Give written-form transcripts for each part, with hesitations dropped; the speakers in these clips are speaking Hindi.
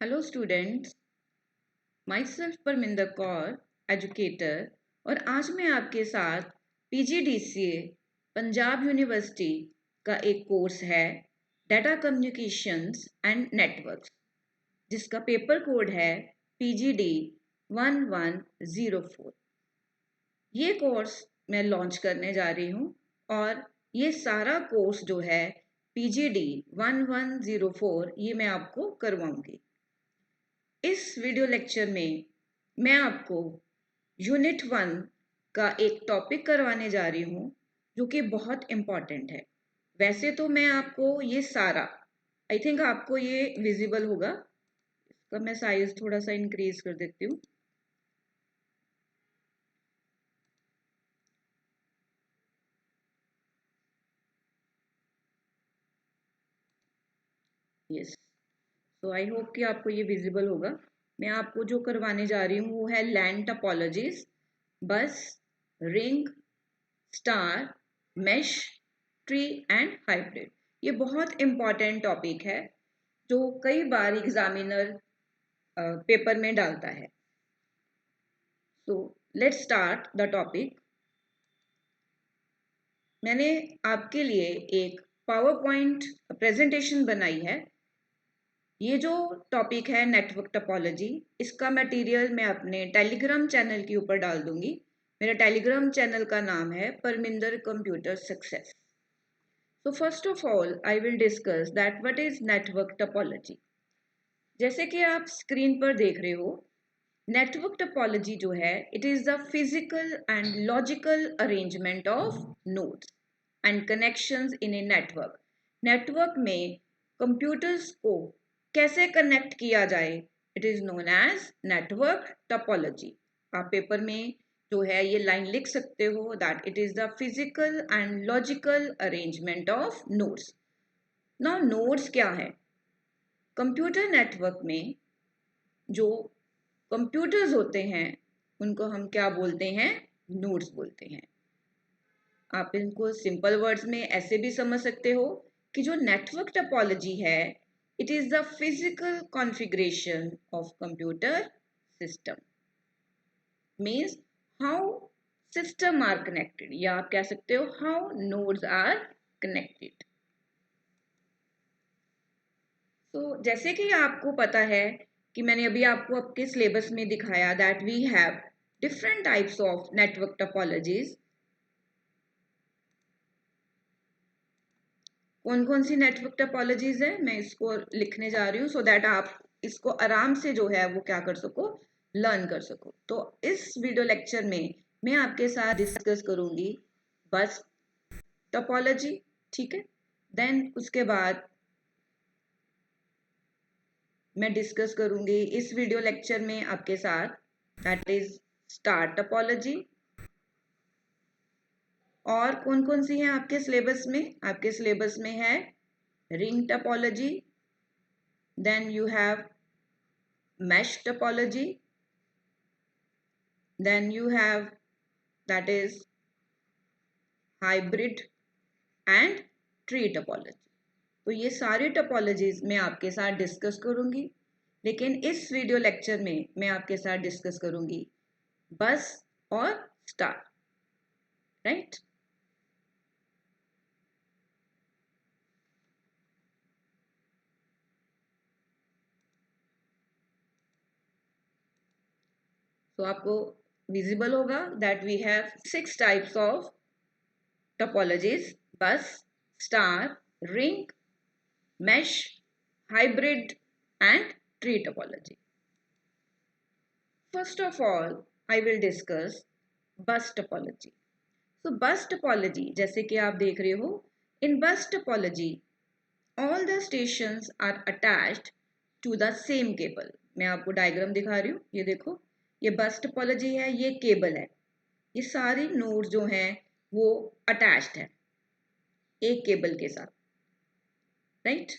Hello students, my self Parminder Kaur, educator. और आज मैं आपके साथ PGDCA पंजाब यूनिवर्सिटी का एक कोर्स है डाटा कम्युनिकेशंस एंड नेटवर्क्स, जिसका पेपर कोड है PGD 1104। ये कोर्स मैं लॉन्च करने जा रही हूँ और ये सारा कोर्स जो है PGD 1104 ये मैं आपको करवाऊंगी। इस वीडियो लेक्चर में मैं आपको यूनिट 1 का एक टॉपिक करवाने जा रही हूँ जो कि बहुत इम्पॉर्टेंट है। वैसे तो मैं आपको ये सारा, आई थिंक आपको ये विजिबल होगा। इसका मैं साइज थोड़ा सा इंक्रीज कर देती हूँ। यस, तो आई होप कि आपको ये विजिबल होगा। मैं आपको जो करवाने जा रही हूँ वो है लैन टोपोलॉजीज, बस, ring, star, mesh, tree and hybrid. ये बहुत इंपॉर्टेंट टॉपिक है जो कई बार एग्जामिनर पेपर में डालता है। So let's start the topic. मैंने आपके लिए एक पावर पॉइंट प्रेजेंटेशन बनाई है। ये जो टॉपिक है नेटवर्क टोपोलॉजी, इसका मटेरियल मैं अपने टेलीग्राम चैनल के ऊपर डाल दूंगी। मेरा टेलीग्राम चैनल का नाम है Parminder computer success. So first of all, I will discuss that what is network topology. जैसे कि आप स्क्रीन पर देख रहे हो, नेटवर्क टोपोलॉजी जो है, it is the physical and logical arrangement of nodes and connections in a network. Network में कंप्यूटर्स को कैसे कनेक्ट किया जाए, it is known as network topology. आप पेपर में जो है ये लाइन लिख सकते हो that it is the physical and logical arrangement of nodes. Now nodes क्या है? कंप्यूटर नेटवर्क में जो कंप्यूटर्स होते हैं उनको हम क्या बोलते हैं? नोड्स बोलते हैं। आप इनको सिंपल वर्ड्स में ऐसे भी समझ सकते हो कि जो नेटवर्क टोपोलॉजी है, it is the physical configuration of computer system. Means how system are connected, या आप कह सकते हो हाउ नोड्स आर कनेक्टेड। तो जैसे कि आपको पता है कि मैंने अभी आपको आपके सिलेबस में दिखाया that we have different types of network topologies. कौन कौन सी नेटवर्क टोपोलॉजीज है मैं इसको लिखने जा रही हूँ सो दैट आप इसको आराम से जो है वो क्या कर सको, लर्न कर सको। तो इस वीडियो लेक्चर में मैं आपके साथ डिस्कस करूंगी बस टोपोलॉजी, ठीक है। देन उसके बाद मैं डिस्कस करूंगी इस वीडियो लेक्चर में आपके साथ दैट इज स्टार टोपोलॉजी। और कौन कौन सी है आपके सिलेबस में? आपके सिलेबस में है ring topology, then you have mesh topology, then you have that is hybrid and tree topology। तो ये सारी टोपोलॉजीज मैं आपके साथ डिस्कस करूंगी, लेकिन इस वीडियो लेक्चर में मैं आपके साथ डिस्कस करूंगी बस और स्टार, राइट। तो आपको विजिबल होगा that we have 6 types of topologies: bus, star, ring, mesh, hybrid and tree topology. First of all, I will discuss bus topology. So bus topology जैसे कि आप देख रहे हो, in bus topology all the stations are attached to the same cable। मैं आपको डायग्राम दिखा रही हूँ, ये देखो, ये बस टोपोलॉजी है, ये केबल है, ये सारी नोड्स जो हैं वो अटैच्ड है एक केबल के साथ, right.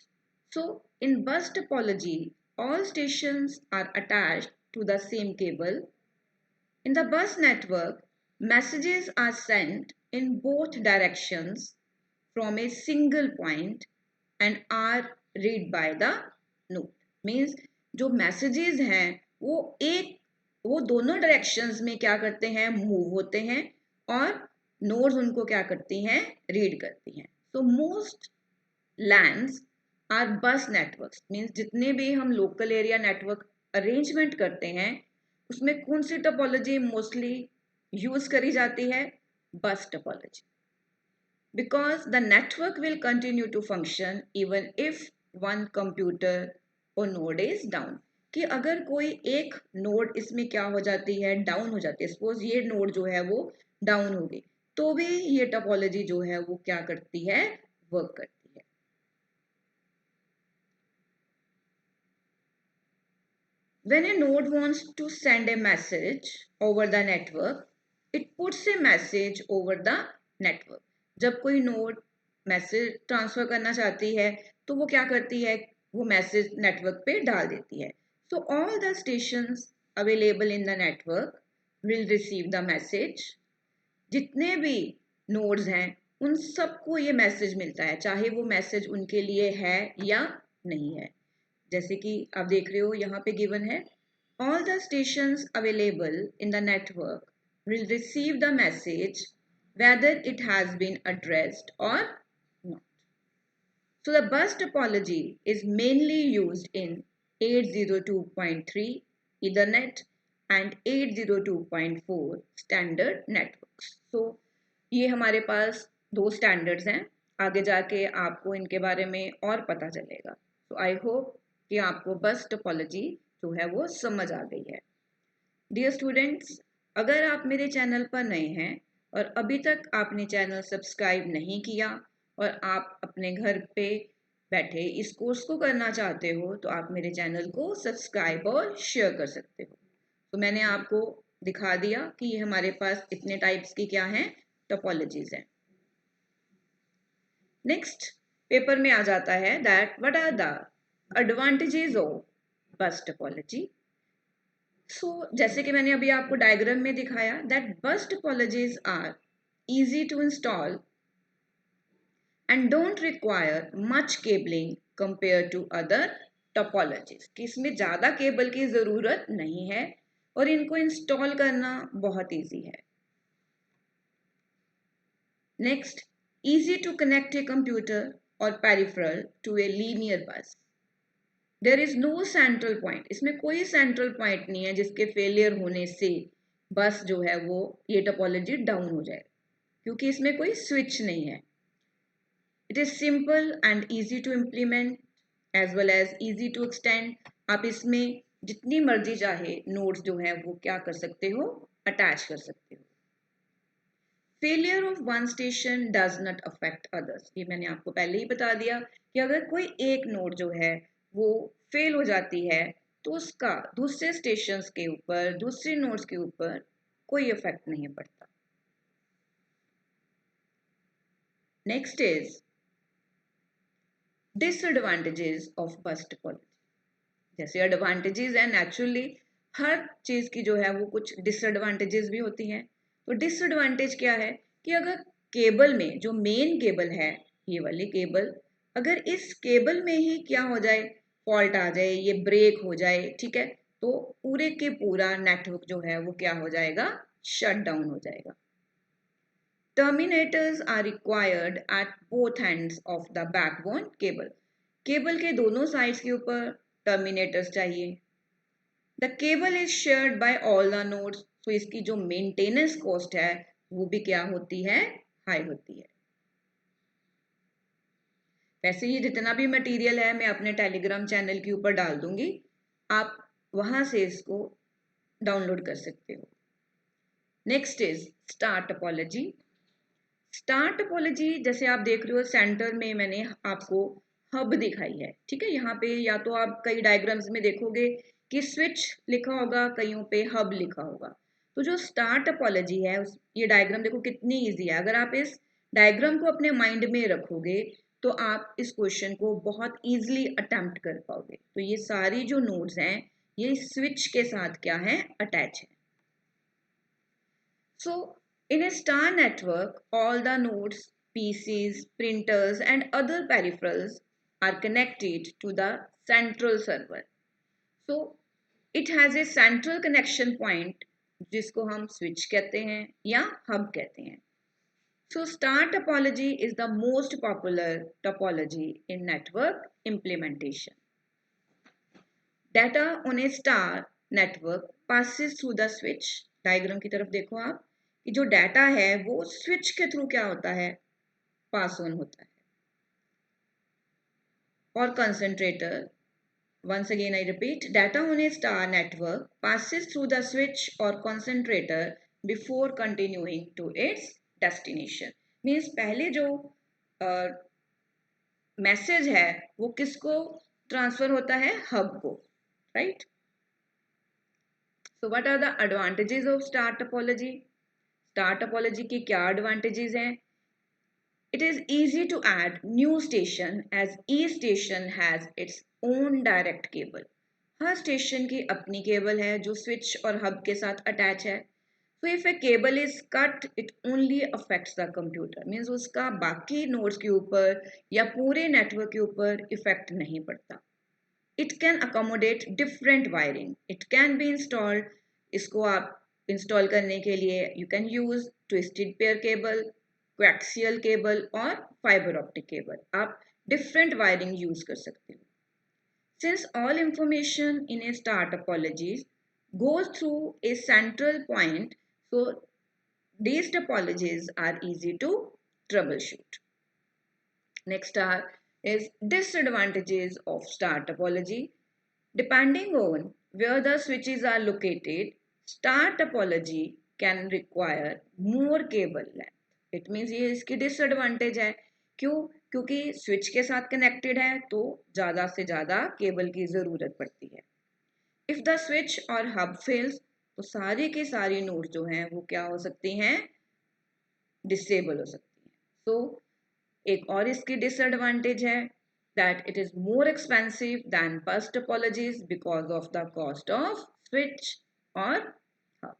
So in bus topology all stations are attached to the same cable. In the bus network, messages are sent in both directions from a single point and are read by the node। Means जो मैसेजेस हैं वो दोनों डायरेक्शंस में क्या करते हैं, मूव होते हैं, और नोड्स उनको क्या करती हैं, रीड करती हैं. सो मोस्ट LANs आर बस नेटवर्क्स, मीन्स जितने भी हम लोकल एरिया नेटवर्क अरेंजमेंट करते हैं उसमें कौन सी टोपोलॉजी मोस्टली यूज करी जाती है, बस topology. Because the network will continue to function even if one computer or node is down. कि अगर कोई एक नोड इसमें क्या हो जाती है, डाउन हो जाती है, सपोज ये नोड जो है वो डाउन हो गई, तो भी ये टोपोलॉजी जो है वो क्या करती है, वर्क करती है. When a node wants to send a message over the network, it puts a message over the network. जब कोई नोड मैसेज ट्रांसफर करना चाहती है तो वो क्या करती है, वो मैसेज नेटवर्क पे डाल देती है. So all the stations available in the network will receive the message. जितने भी नोड्स हैं उन सबको ये मैसेज मिलता है, चाहे वो मैसेज उनके लिए है या नहीं है. जैसे कि आप देख रहे हो यहाँ पे गिवन है, all the stations available in the network will receive the message whether it has been addressed or not. So the bus topology is mainly used in 802.3 Ethernet and 802.4 standard networks. So ये हमारे पास दो स्टैंडर्ड्स हैं, आगे जाके आपको इनके बारे में और पता चलेगा. So I hope कि आपको बस टोपोलॉजी जो है वो समझ आ गई है. डियर स्टूडेंट्स, अगर आप मेरे चैनल पर नए हैं और अभी तक आपने चैनल सब्सक्राइब नहीं किया और आप अपने घर पे बैठे इस कोर्स को करना चाहते हो तो आप मेरे चैनल को सब्सक्राइब और शेयर कर सकते हो. तो मैंने आपको दिखा दिया कि ये हमारे पास इतने टाइप्स की क्या हैं, टोपोलॉजीज हैं. नेक्स्ट पेपर में आ जाता है that what are the advantages of bus topology. So जैसे कि मैंने अभी आपको डायग्राम में दिखाया that bus topologies are easy to install and don't require much cabling compare to other topologies. कि इसमें ज़्यादा केबल की ज़रूरत नहीं है और इनको इंस्टॉल करना बहुत इजी है. Next, easy to connect a computer or peripheral to a linear bus. There is no central point. इसमें कोई सेंट्रल पॉइंट नहीं है जिसके फेलियर होने से बस जो है वो ये टोपोलॉजी डाउन हो जाए, क्योंकि इसमें कोई स्विच नहीं है. It is simple and easy to implement as well as easy to extend. आप इसमें जितनी मर्जी चाहे नोड्स जो है वो क्या कर सकते हो, अटैच कर सकते हो. Failure of one station does not affect others. ये मैंने आपको पहले ही बता दिया कि अगर कोई एक नोड जो है वो फेल हो जाती है तो उसका दूसरे स्टेशंस के ऊपर, दूसरे नोड्स के ऊपर कोई इफेक्ट नहीं पड़ता. Next is disadvantages of bus topology. जैसे एडवांटेजेस है, नेचुरली हर चीज की जो है वो कुछ डिसएडवांटेजेस भी होती हैं. तो डिसएडवांटेज क्या है कि अगर केबल में जो मेन केबल है, ये वाली केबल, अगर इस केबल में ही क्या हो जाए, फॉल्ट आ जाए, ये ब्रेक हो जाए, ठीक है, तो पूरे के पूरा नेटवर्क जो है वो क्या हो जाएगा, शट डाउन हो जाएगा. Terminators are required at both ends of the backbone cable. Cable के दोनों साइड्स के ऊपर टर्मिनेटर्स चाहिए. The cable is shared by all the nodes. तो इसकी जो मेंटेनेंस कॉस्ट है वो भी क्या होती है, हाई होती है. वैसे ये जितना भी मटेरियल है मैं अपने टेलीग्राम चैनल के ऊपर डाल दूंगी, आप वहां से इसको डाउनलोड कर सकते हो. Next is star topology. Star topology जैसे आप देख रहे हो सेंटर में मैंने आपको हब दिखाई है, ठीक है. यहाँ पे या तो आप कई डायग्राम्स में देखोगे कि स्विच लिखा होगा, कईयों पे हब लिखा होगा. तो जो स्टार टोपोलॉजी है ये डायग्राम देखो कितनी इजी है. अगर आप इस डायग्राम को अपने माइंड में रखोगे तो आप इस क्वेश्चन को बहुत इजीली अटेम्प्ट कर पाओगे. तो ये सारी जो नोड्स हैं ये स्विच के साथ क्या है, अटैच है. सो in a star network, all the nodes, PCs, printers, and other peripherals are connected to the central server. So it has a central connection point जिसको हम स्विच कहते हैं या हब कहते हैं. So star topology is the most popular topology in network implementation. Data on a star network passes through the switch. Diagram की तरफ देखो आप कि जो डाटा है वो स्विच के थ्रू क्या होता है, पास ऑन होता है. और concentrator, once again I repeat, data on a star network passes through the switch or concentrator before continuing to its destination. Means पहले जो मैसेज है वो किसको ट्रांसफर होता है, हब को, right. So what are the advantages of star topology. Star topology की क्या एडवांटेजेस हैं. It is easy to add new station as each station has its own direct cable. हर स्टेशन की अपनी केबल है जो स्विच और हब के साथ अटैच है. So if a cable is cut, it only affects the computer. Means उसका बाकी नोड्स के ऊपर या पूरे नेटवर्क के ऊपर इफेक्ट नहीं पड़ता. It can accommodate different wiring. It can be installed. इसको आप इंस्टॉल करने के लिए you can use twisted pair cable, coaxial cable और fiber optic cable. आप different wiring use कर सकते हो. Since all information in a star topology goes through a central point, so these topologies are easy to troubleshoot. Next is disadvantages of star topology. Depending on where the switches are located, star topology can require more cable length. It means ये इसकी disadvantage है. क्यों? क्योंकि स्विच के साथ कनेक्टेड है तो ज़्यादा से ज़्यादा केबल की ज़रूरत पड़ती है. इफ़ द स्विच और हब फेल्स तो सारी की सारी नोड जो हैं वो क्या हो सकती हैं, डिसेबल हो सकती हैं. सो एक और इसकी डिसएडवांटेज है that it is more expensive than bus topologies because of the cost of switch or hub.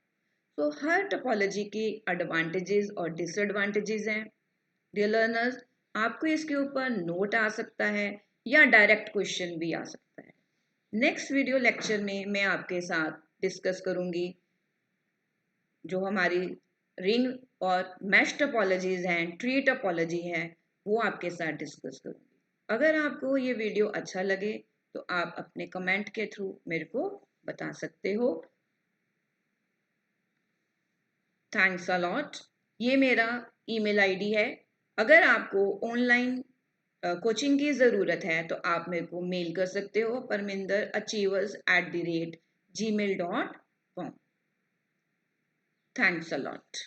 So her topology की एडवांटेजेस और डिसएडवांटेजेस हैं. डियर लर्नर्स, आपको इसके ऊपर नोट आ सकता है या डायरेक्ट क्वेश्चन भी आ सकता है. नेक्स्ट वीडियो लेक्चर में मैं आपके साथ डिस्कस करूंगी जो हमारी रिंग और मैश टोपोलॉजीज हैं, ट्री टोपोलॉजी है, वो आपके साथ डिस्कस करूंगी. अगर आपको ये वीडियो अच्छा लगे तो आप अपने कमेंट के थ्रू मेरे को बता सकते हो. Thanks a lot. ये मेरा ईमेल आईडी है. अगर आपको ऑनलाइन कोचिंग की ज़रूरत है तो आप मेरे को मेल कर सकते हो parminder@gmail.com. Thanks a lot.